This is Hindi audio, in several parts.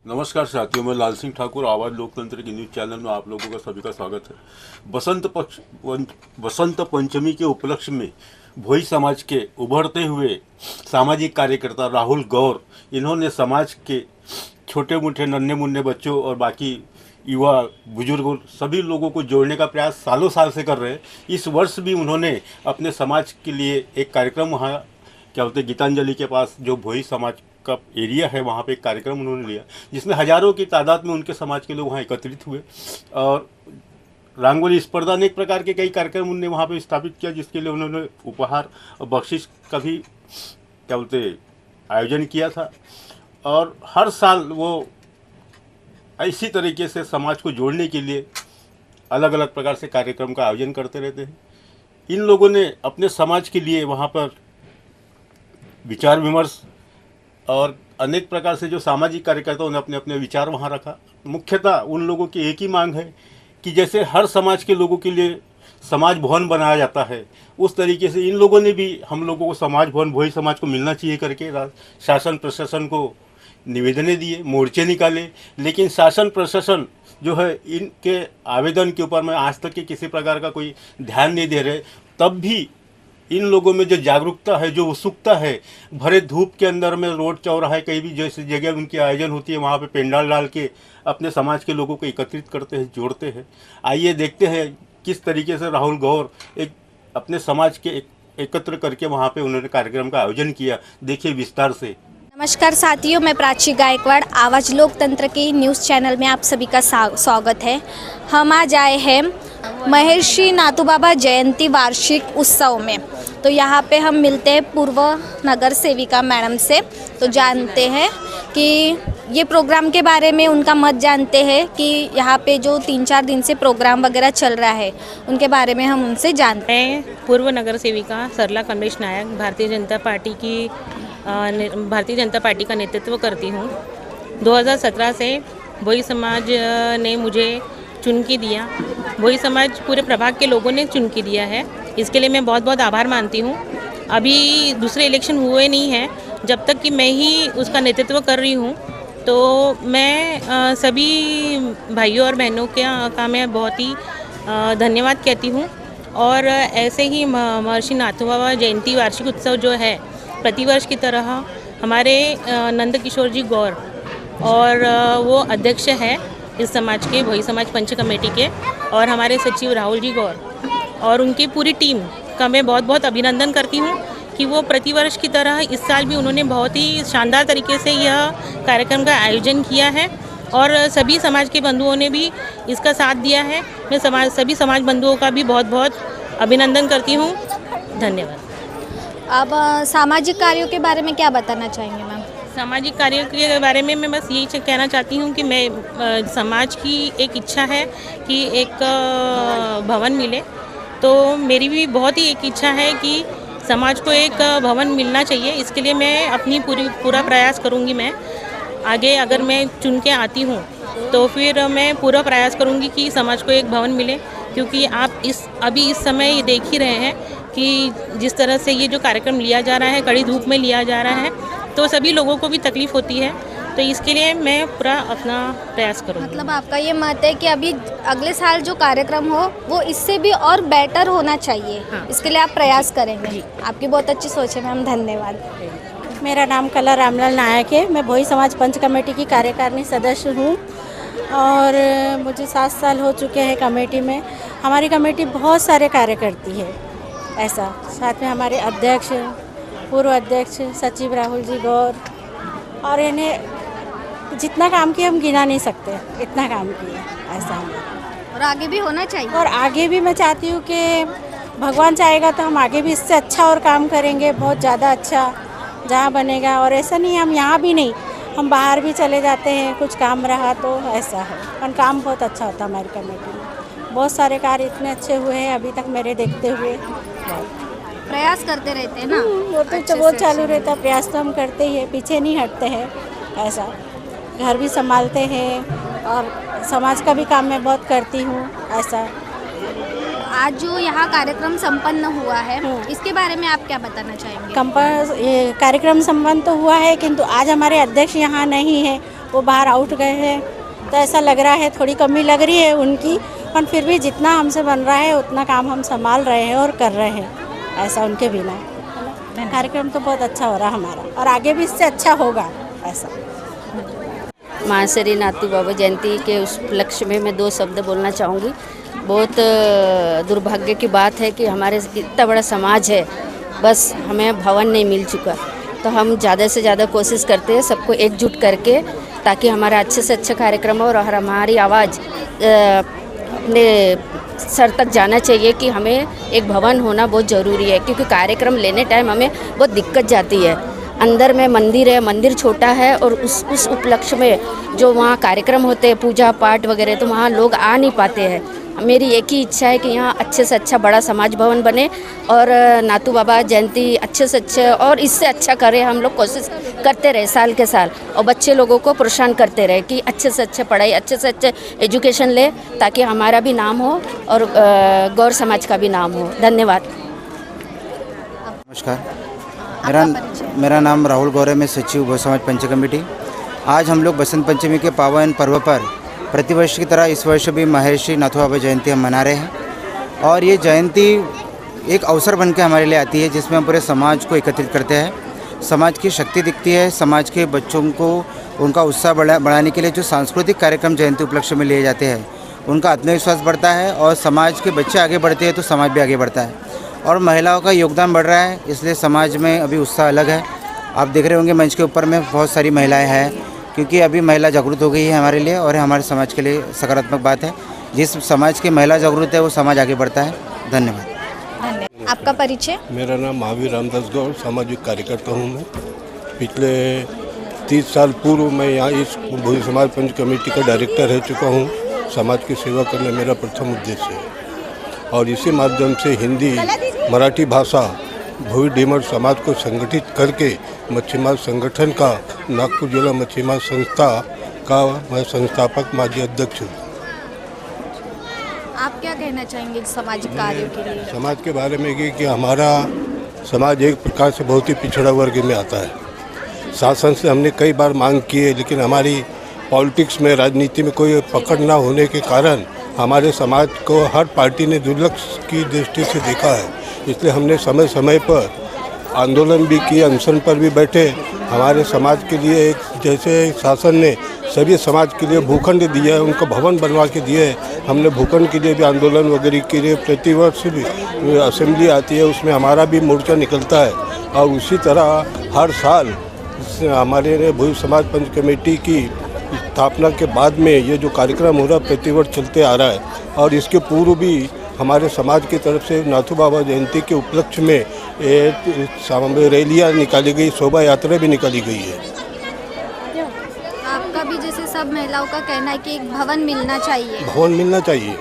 नमस्कार साथियों, मैं लाल सिंह ठाकुर आवाज़ लोकतंत्र के न्यूज़ चैनल में आप लोगों का सभी का स्वागत है। बसंत पंचमी के उपलक्ष्य में भोई समाज के उभरते हुए सामाजिक कार्यकर्ता राहुल गौर, इन्होंने समाज के छोटे मोटे नन्हे मुन्ने बच्चों और बाकी युवा बुजुर्गों सभी लोगों को जोड़ने का प्रयास सालों साल से कर रहे हैं। इस वर्ष भी उन्होंने अपने समाज के लिए एक कार्यक्रम वहाँ क्या बोलते गीतांजलि के पास जो भोई समाज का एरिया है वहाँ पे एक कार्यक्रम उन्होंने लिया, जिसमें हजारों की तादाद में उनके समाज के लोग वहाँ एकत्रित हुए और रंगोली स्पर्धा अनेक प्रकार के कई कार्यक्रम उन्होंने वहाँ पे स्थापित किया, जिसके लिए उन्होंने उपहार और बख्शिश का भी क्या बोलते आयोजन किया था। और हर साल वो इसी तरीके से समाज को जोड़ने के लिए अलग अलग प्रकार से कार्यक्रम का आयोजन करते रहते हैं। इन लोगों ने अपने समाज के लिए वहाँ पर विचार विमर्श और अनेक प्रकार से जो सामाजिक कार्यकर्ताओं ने अपने अपने विचार वहाँ रखा। मुख्यतः उन लोगों की एक ही मांग है कि जैसे हर समाज के लोगों के लिए समाज भवन बनाया जाता है, उस तरीके से इन लोगों ने भी हम लोगों को समाज भवन भोई समाज को मिलना चाहिए करके शासन प्रशासन को निवेदनें दिए, मोर्चे निकाले। लेकिन शासन प्रशासन जो है इनके आवेदन के ऊपर में आज तक के किसी प्रकार का कोई ध्यान नहीं दे रहे। तब भी इन लोगों में जो जागरूकता है, जो उत्सुकता है, भरे धूप के अंदर में रोड चौराहे कहीं भी जैसे जगह उनकी आयोजन होती है वहाँ पे पेंडाल डाल के अपने समाज के लोगों को एकत्रित करते हैं, जोड़ते हैं। आइए देखते हैं किस तरीके से राहुल गौर एक अपने समाज के एकत्र करके वहाँ पे उन्होंने कार्यक्रम का आयोजन किया। देखिए विस्तार से। नमस्कार साथियों, मैं प्राची गायकवाड़ आवाज़ लोकतंत्र के न्यूज़ चैनल में आप सभी का स्वागत है। हम आज आए हैं महर्षि नाथूबाबा जयंती वार्षिक उत्सव में। तो यहाँ पे हम मिलते हैं पूर्व नगर सेविका मैडम से, तो जानते हैं कि ये प्रोग्राम के बारे में उनका मत जानते हैं कि यहाँ पे जो 3-4 दिन से प्रोग्राम वगैरह चल रहा है उनके बारे में हम उनसे जानते हैं। मैं पूर्व नगर सेविका सरला कमलेश नायक भारतीय जनता पार्टी का नेतृत्व करती हूँ। 2017 से भोई समाज ने मुझे चुन के दिया, भोई समाज पूरे प्रभाग के लोगों ने चुन के दिया है। इसके लिए मैं बहुत बहुत आभार मानती हूँ। अभी दूसरे इलेक्शन हुए नहीं हैं, जब तक कि मैं ही उसका नेतृत्व कर रही हूँ, तो मैं सभी भाइयों और बहनों का मैं बहुत ही धन्यवाद कहती हूँ। और ऐसे ही महर्षि नाथूबाबा जयंती वार्षिक उत्सव जो है प्रतिवर्ष की तरह हमारे नंद किशोर जी गौर और वो अध्यक्ष है इस समाज के, भोई समाज पंच कमेटी के, और हमारे सचिव राहुल जी गौर और उनकी पूरी टीम का मैं बहुत बहुत अभिनंदन करती हूँ कि वो प्रतिवर्ष की तरह इस साल भी उन्होंने बहुत ही शानदार तरीके से यह कार्यक्रम का आयोजन किया है और सभी समाज के बंधुओं ने भी इसका साथ दिया है। मैं सभी समाज बंधुओं का भी बहुत बहुत अभिनंदन करती हूँ। धन्यवाद। अब सामाजिक कार्यों के बारे में क्या बताना चाहेंगे मैम? सामाजिक कार्यों के बारे में मैं बस यही कहना चाहती हूँ कि मैं समाज की एक इच्छा है कि एक भवन मिले, तो मेरी भी बहुत ही एक इच्छा है कि समाज को एक भवन मिलना चाहिए। इसके लिए मैं अपनी पूरा प्रयास करूँगी। मैं आगे अगर मैं चुन के आती हूँ तो फिर मैं पूरा प्रयास करूँगी कि समाज को एक भवन मिले, क्योंकि आप अभी इस समय ये देख ही रहे हैं कि जिस तरह से ये जो कार्यक्रम लिया जा रहा है, कड़ी धूप में लिया जा रहा है, तो सभी लोगों को भी तकलीफ़ होती है। तो इसके लिए मैं पूरा अपना प्रयास करूँगी। मतलब आपका ये मत है कि अभी अगले साल जो कार्यक्रम हो वो इससे भी और बेटर होना चाहिए। हाँ। इसके लिए आप प्रयास करेंगे। आपकी बहुत अच्छी सोच है मैम, धन्यवाद। मेरा नाम कला रामलाल नायक है। मैं भोई समाज पंच कमेटी की कार्यकारिणी सदस्य हूँ और मुझे 7 साल हो चुके हैं कमेटी में। हमारी कमेटी बहुत सारे कार्य करती है ऐसा। साथ में हमारे अध्यक्ष, पूर्व अध्यक्ष, सचिव राहुल जी गौर, और इन्हें जितना काम किया हम गिना नहीं सकते, इतना काम किया ऐसा है। और आगे भी होना चाहिए। और आगे भी मैं चाहती हूँ कि भगवान चाहेगा तो हम आगे भी इससे अच्छा और काम करेंगे, बहुत ज़्यादा अच्छा जहाँ बनेगा। और ऐसा नहीं हम यहाँ भी नहीं, हम बाहर भी चले जाते हैं, कुछ काम रहा तो ऐसा है। पर काम बहुत अच्छा होता है हमारी कमेटी में। बहुत सारे कार्य इतने अच्छे हुए हैं अभी तक मेरे देखते हुए। प्रयास करते रहते हैं ना, वो तो बहुत चालू रहता है। प्रयास तो हम करते ही है, पीछे नहीं हटते हैं ऐसा। घर भी संभालते हैं और समाज का भी काम मैं बहुत करती हूँ ऐसा। आज जो यहाँ कार्यक्रम संपन्न हुआ है इसके बारे में आप क्या बताना चाहेंगे? कार्यक्रम संपन्न तो हुआ है, किंतु आज हमारे अध्यक्ष यहाँ नहीं है। वो बाहर आउट गए हैं, तो ऐसा लग रहा है थोड़ी कमी लग रही है उनकी, पर फिर भी जितना हमसे बन रहा है उतना काम हम संभाल रहे हैं और कर रहे हैं, ऐसा उनके बिना। कार्यक्रम तो बहुत अच्छा हो रहा हमारा और आगे भी इससे अच्छा होगा ऐसा। महाश्री नाथू बाबा जयंती के उस उपलक्ष्य में मैं 2 शब्द बोलना चाहूँगी। बहुत दुर्भाग्य की बात है कि हमारे इतना बड़ा समाज है, बस हमें भवन नहीं मिल चुका, तो हम ज़्यादा से ज़्यादा कोशिश करते हैं सबको एकजुट करके, ताकि हमारा अच्छे से अच्छा कार्यक्रम हो और हमारी आवाज़ अपने सर तक जाना चाहिए कि हमें एक भवन होना बहुत ज़रूरी है, क्योंकि कार्यक्रम लेने टाइम हमें बहुत दिक्कत जाती है। अंदर में मंदिर है, मंदिर छोटा है और उस उपलक्ष्य में जो वहाँ कार्यक्रम होते हैं पूजा पाठ वगैरह, तो वहाँ लोग आ नहीं पाते हैं। मेरी एक ही इच्छा है कि यहाँ अच्छे से अच्छा बड़ा समाज भवन बने और नाथू बाबा जयंती अच्छे से अच्छे और इससे अच्छा करें। हम लोग कोशिश करते रहे साल के साल और बच्चे लोगों को प्रोत्साहन करते रहे कि अच्छे से अच्छे पढ़ाई, अच्छे से अच्छे एजुकेशन ले, ताकि हमारा भी नाम हो और गौर समाज का भी नाम हो। धन्यवाद। नमस्कार, मेरा नाम राहुल गौर है, मैं सचिव भोई समाज पंच कमेटी। आज हम लोग बसंत पंचमी के पावन पर्व पर प्रतिवर्ष की तरह इस वर्ष भी महर्षि नाथू बाबा जयंती हम मना रहे हैं और ये जयंती एक अवसर बन के हमारे लिए आती है, जिसमें हम पूरे समाज को एकत्रित करते हैं। समाज की शक्ति दिखती है, समाज के बच्चों को उनका उत्साह बढ़ाने के लिए जो सांस्कृतिक कार्यक्रम जयंती उपलक्ष्य में लिए जाते हैं, उनका आत्मविश्वास बढ़ता है और समाज के बच्चे आगे बढ़ते हैं तो समाज भी आगे बढ़ता है और महिलाओं का योगदान बढ़ रहा है, इसलिए समाज में अभी उत्साह अलग है। आप देख रहे होंगे मंच के ऊपर में बहुत सारी महिलाएं हैं, क्योंकि अभी महिला जागरूक हो गई है हमारे लिए और हमारे समाज के लिए सकारात्मक बात है। जिस समाज की महिला जागरूक है वो समाज आगे बढ़ता है। धन्यवाद। आपका परिचय? मेरा नाम महावीर रामदास गौड़, सामाजिक कार्यकर्ता हूँ मैं। पिछले 30 साल पूर्व मैं यहाँ इस भोई समाज पंच कमेटी का डायरेक्टर रह चुका हूँ। समाज की सेवा करना मेरा प्रथम उद्देश्य है और इसी माध्यम से हिंदी मराठी भाषा भोई डीमर समाज को संगठित करके मच्छीमार संगठन का नागपुर जिला मच्छीमार संस्था का मैं संस्थापक माजी अध्यक्ष हूँ। आप क्या कहना चाहेंगे सामाजिक कार्यों के लिए? समाज के बारे में कि हमारा समाज एक प्रकार से बहुत ही पिछड़ा वर्ग में आता है। शासन से हमने कई बार मांग की है, लेकिन हमारी पॉलिटिक्स में, राजनीति में कोई पकड़ ना होने के कारण हमारे समाज को हर पार्टी ने दुर्लक्ष्य की दृष्टि से देखा है। इसलिए हमने समय समय पर आंदोलन भी किए, अनशन पर भी बैठे। हमारे समाज के लिए एक जैसे शासन ने सभी समाज के लिए भूखंड दिया है, उनको भवन बनवा के दिए है, हमने भूखंड के लिए भी आंदोलन वगैरह के लिए प्रतिवर्ष भी असेंबली आती है, उसमें हमारा भी मोर्चा निकलता है। और उसी तरह हर साल हमारे भोई समाज पंच कमेटी की स्थापना के बाद में ये जो कार्यक्रम हो रहा है प्रतिवर्ष चलते आ रहा है। और इसके पूर्व भी हमारे समाज की तरफ से नाथू बाबा जयंती के उपलक्ष्य में रैलियाँ निकाली गई, शोभा यात्रा भी निकाली गई है। आपका भी जैसे सब महिलाओं का कहना है कि एक भवन मिलना चाहिए। भवन मिलना चाहिए।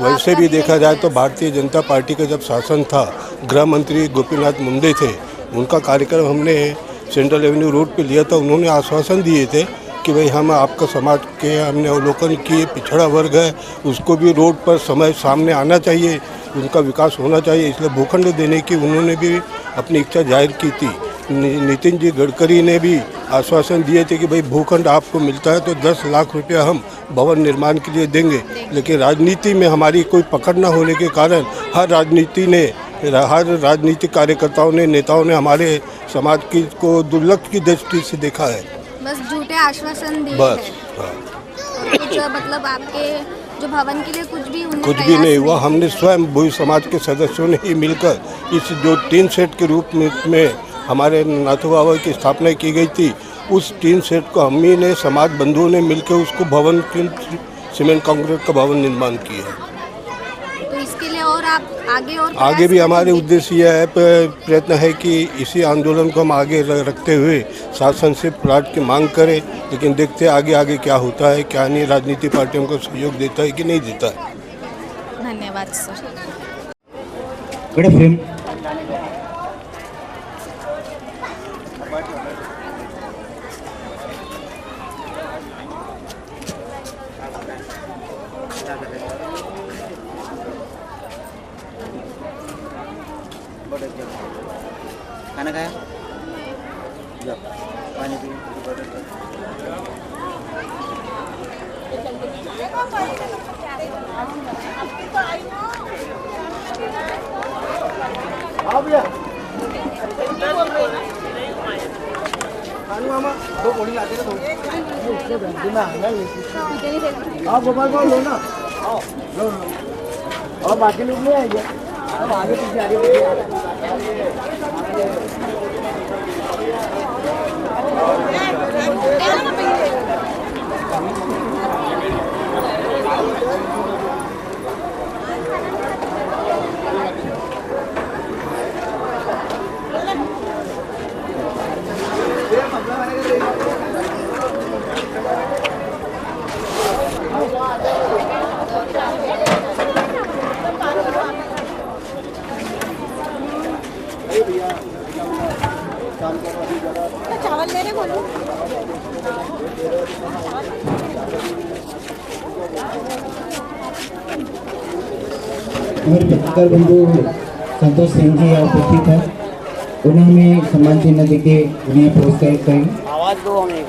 वैसे भी देखा जाए तो भारतीय जनता पार्टी का जब शासन था, गृह मंत्री गोपीनाथ मुंडे थे, उनका कार्यक्रम हमने सेंट्रल एवेन्यू रोड पे लिया था। उन्होंने आश्वासन दिए थे कि भाई हम आपका समाज के हमने अवलोकन किए, पिछड़ा वर्ग है, उसको भी रोड पर समय सामने आना चाहिए, उनका विकास होना चाहिए, इसलिए भूखंड देने की उन्होंने भी अपनी इच्छा जाहिर की थी। नितिन जी गडकरी ने भी आश्वासन दिए थे कि भाई भूखंड आपको मिलता है तो 10 लाख रुपया हम भवन निर्माण के लिए देंगे। लेकिन राजनीति में हमारी कोई पकड़ न होने के कारण हर राजनीतिक कार्यकर्ताओं ने, नेताओं ने हमारे समाज की को दुर्लक्ष्य की दृष्टि से देखा है। बस झूठे आश्वासन दिए बस हैं। कुछ मतलब आपके जो भवन के लिए कुछ भी नहीं हुआ। हमने स्वयं भोई समाज के सदस्यों ने ही मिलकर इस जो टीन सेट के रूप में हमारे नाथू बाबा की स्थापना की गई थी, उस टीन सेट को हम ही ने, समाज बंधुओं ने मिलकर उसको भवन सीमेंट कंक्रीट का भवन निर्माण किया। तो इसके लिए और आप आगे भी हमारे उद्देश्य यह है, प्रयत्न है कि इसी आंदोलन को हम आगे रखते हुए शासन से प्लाट की मांग करें। लेकिन देखते हैं आगे क्या होता है, क्या नहीं, राजनीतिक पार्टियों को सहयोग देता है कि नहीं देता है। धन्यवाद सर। खाना खाया? पानी पी। और बाकी लोग नहीं आएंगे, अब आगे पीछे आगे चावल मेरे बोलो। हमारे पत्रकार बंधु संतोष सिंह जी यहाँ उपस्थित हैं, उन्हें हमें सम्मान चिन्ह देके उन्हें पुरस्कृत करेंगे। आवाज दो हमें।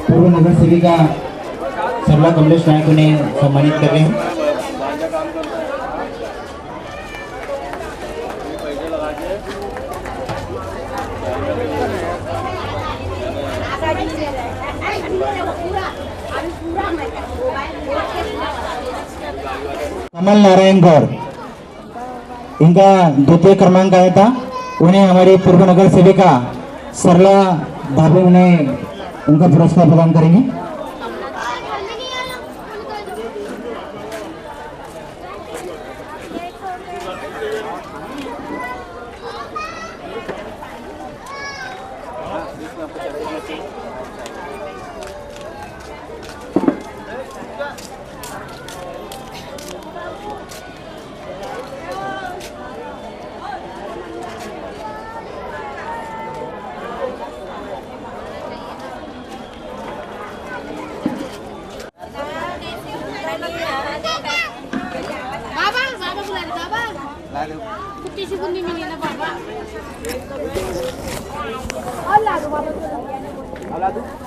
पूर्व नगर सेविका सरला कमलेश नायक उन्हें सम्मानित कर रहे हैं। कमल नारायण गौर इनका द्वितीय क्रमांक आया था, उन्हें हमारी पूर्व नगर सेविका सरला भाभी उन्हें उनका पुरस्कार प्रदान करेंगे। कुट्टी सी बुंदी मिली ना बाबा। ला दो।